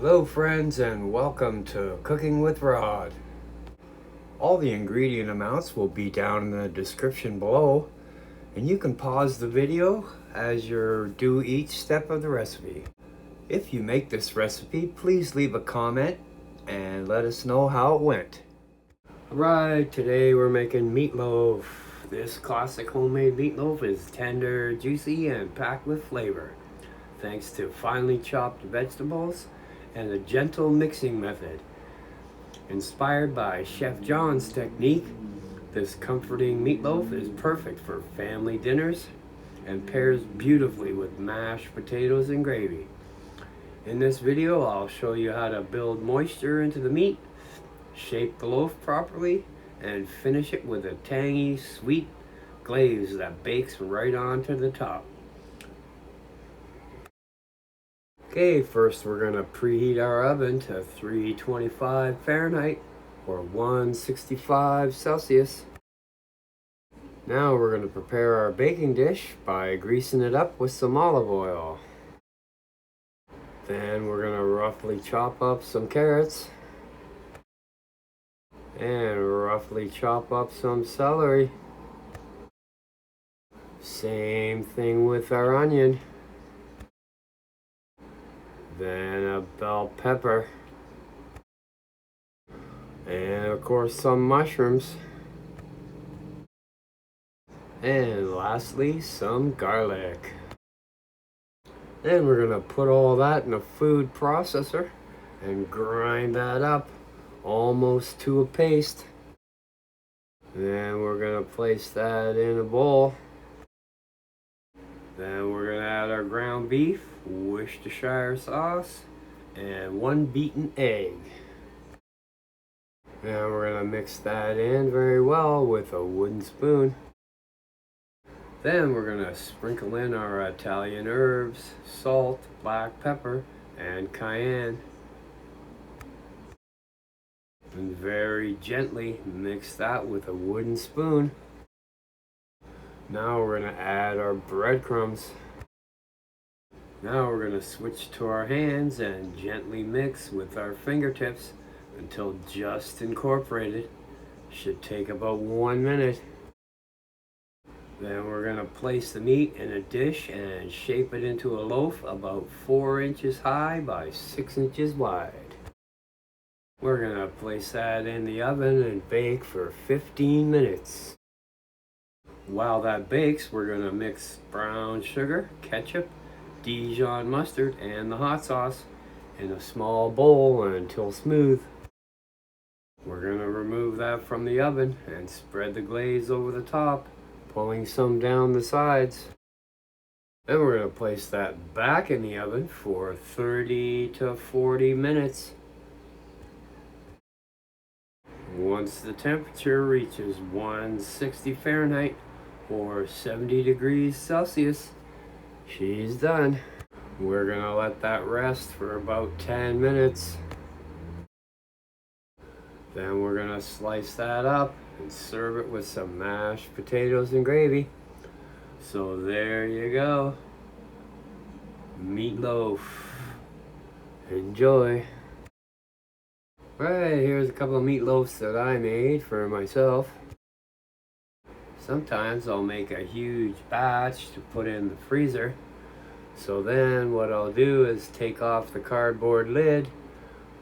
Hello friends, and welcome to Cooking with Rod. All the ingredient amounts will be down in the description below, and you can pause the video as you do each step of the recipe. If you make this recipe, please leave a comment and let us know how it went. Alright, today we're making meatloaf. This classic homemade meatloaf is tender, juicy, and packed with flavor, thanks to finely chopped vegetables and a gentle mixing method. Inspired by Chef John's technique, this comforting meatloaf is perfect for family dinners and pairs beautifully with mashed potatoes and gravy. In this video, I'll show you how to build moisture into the meat, shape the loaf properly, and finish it with a tangy, sweet glaze that bakes right onto the top. Okay, first we're going to preheat our oven to 325 Fahrenheit or 165 Celsius. Now we're going to prepare our baking dish by greasing it up with some olive oil. Then we're going to roughly chop up some carrots and roughly chop up some celery. Same thing with our onion. Then a bell pepper, and of course some mushrooms, and lastly some garlic. Then we're going to put all that in a food processor and grind that up almost to a paste. Then we're going to place that in a bowl. Then we're going to add our ground beef, Worcestershire sauce, and 1 beaten egg. Now we're going to mix that in very well with a wooden spoon. Then we're going to sprinkle in our Italian herbs, salt, black pepper, and cayenne. And very gently mix that with a wooden spoon. Now we're going to add our breadcrumbs. Now we're going to switch to our hands and gently mix with our fingertips until just incorporated. Should take about 1 minute. Then we're going to place the meat in a dish and shape it into a loaf about 4 inches high by 6 inches wide. We're going to place that in the oven and bake for 15 minutes. While that bakes, we're going to mix brown sugar, ketchup, Dijon mustard, and the hot sauce in a small bowl until smooth. We're going to remove that from the oven and spread the glaze over the top, pulling some down the sides. Then we're going to place that back in the oven for 30 to 40 minutes. Once the temperature reaches 160 Fahrenheit or 70 degrees Celsius, she's done. We're gonna let that rest for about 10 minutes. Then we're gonna slice that up and serve it with some mashed potatoes and gravy. So there you go. Meatloaf. Enjoy. Right, here's a couple of meatloafs that I made for myself. Sometimes I'll make a huge batch to put in the freezer. So then what I'll do is take off the cardboard lid,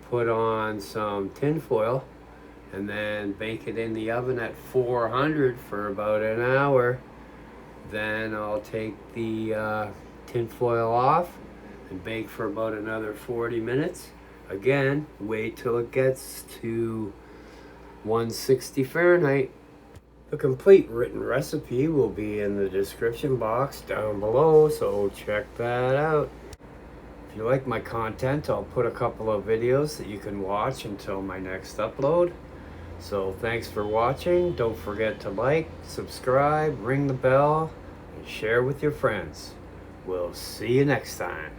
put on some tin foil, and then bake it in the oven at 400 for about an hour. Then I'll take the tin foil off and bake for about another 40 minutes. Again, wait till it gets to 160 Fahrenheit. The complete written recipe will be in the description box down below, so check that out. If you like my content, I'll put a couple of videos that you can watch until my next upload. So thanks for watching. Don't forget to like, subscribe, ring the bell, and share with your friends. We'll see you next time.